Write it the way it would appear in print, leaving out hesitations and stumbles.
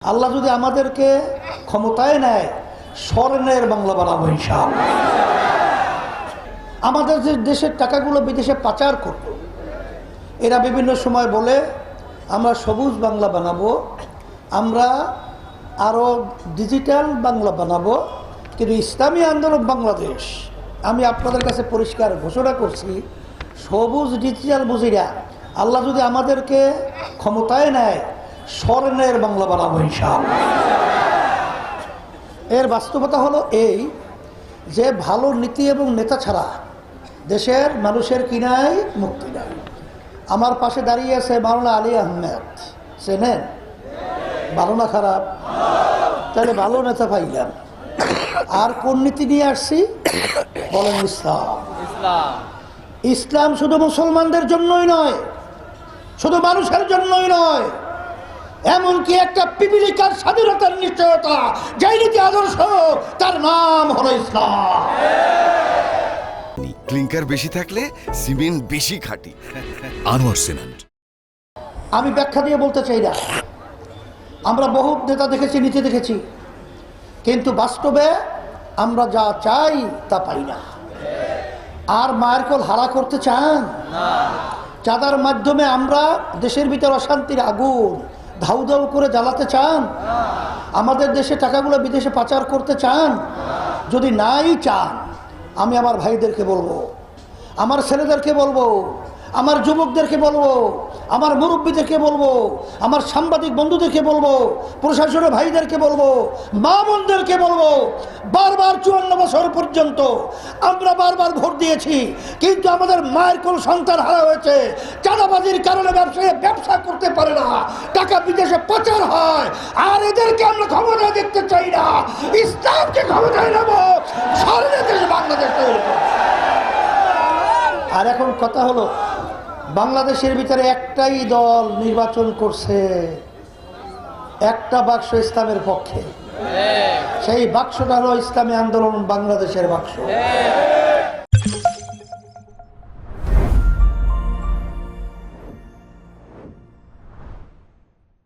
আল্লাহ যদি আমাদেরকে ক্ষমতায় নেয় স্বর্ণের বাংলা বানাবো ইনশাআল্লাহ। আমাদের যে দেশের টাকাগুলো বিদেশে পাচার করত, এরা বিভিন্ন সময় বলে আমরা সবুজ বাংলা বানাবো, আমরা আরও ডিজিটাল বাংলা বানাবো, কিন্তু ইসলামী আন্দোলন বাংলাদেশ আমি আপনাদের কাছে পরিষ্কার ঘোষণা করছি, সবুজ ডিজিটাল বুঝিরা আল্লাহ যদি আমাদেরকে ক্ষমতায় নেয় স্বর্ণের বাংলা বানাবো ইনশাআল্লাহ। এর বাস্তবতা হলো এই যে ভালো নীতি এবং নেতা ছাড়া দেশের মানুষের কিনাই মুক্তি নাই। আমার পাশে দাঁড়িয়ে আছে মাওলানা আলী আহমেদ, চেনেন? ভালো না খারাপ? তাহলে ভালো নেতা পাইলাম। আর কোন নীতি নিয়ে আসছি বলেন? ইসলাম। ইসলাম শুধু মুসলমানদের জন্যই নয়, শুধু মানুষের জন্যই নয়, এমনকি একটা পিপিলিকার স্বাধীনতার নিশ্চয়তা, যেই নীতি আদর্শ তার নাম হলো ইসলাম। ক্লিংকার বেশি থাকলে সিমেন্ট বেশি খাঁটি। আনোয়ার সিমেন্ট। আমি ব্যাখ্যা দিয়ে বলতে চাই না, আমরা বহু নেতা দেখেছি, নীতি দেখেছি, কিন্তু বাস্তবে আমরা যা চাই তা পাই না। আর মায়ের কোল হারা করতে চান? চাঁদার মাধ্যমে আমরা দেশের ভিতর অশান্তির আগুন ধাউ ধাউ করে জ্বালাতে চান? আমাদের দেশে টাকাগুলো বিদেশে পাচার করতে চান? যদি নাই চান, আমি আমার ভাইদেরকে বলবো, আমার ছেলেদেরকে বলবো, আমার যুবকদেরকে বলবো, আমার মুরব্বীদেরকে বলবো, আমার সাংবাদিক বন্ধুদেরকে বলবো, প্রশাসনের ভাইদেরকে বলবো, মা বোনদেরকে বলবো, বারবার 54 বছর পর্যন্ত আমরা বারবার ভোট দিয়েছি, কিন্তু আমাদের মায়ের কোন সন্তান হারা হয়েছে। চাঁদাবাজির কারণে ব্যবসায়ী ব্যবসা করতে পারে না, টাকা বিদেশে পাচার হয়। আর এদেরকে আমরা ক্ষমতায় দেখতে চাই না, ইসলামকে ক্ষমতায় নেব, স্বর্ণের দেশ বাংলাদেশ তৈরি করব। আর এখন কথা হলো, বাংলাদেশের ভিতরে একটাই দল নির্বাচন করছে, একটা বাক্স ইসলামের পক্ষে, সেই বাক্সটা হলো ইসলামী আন্দোলন বাংলাদেশের বাক্স।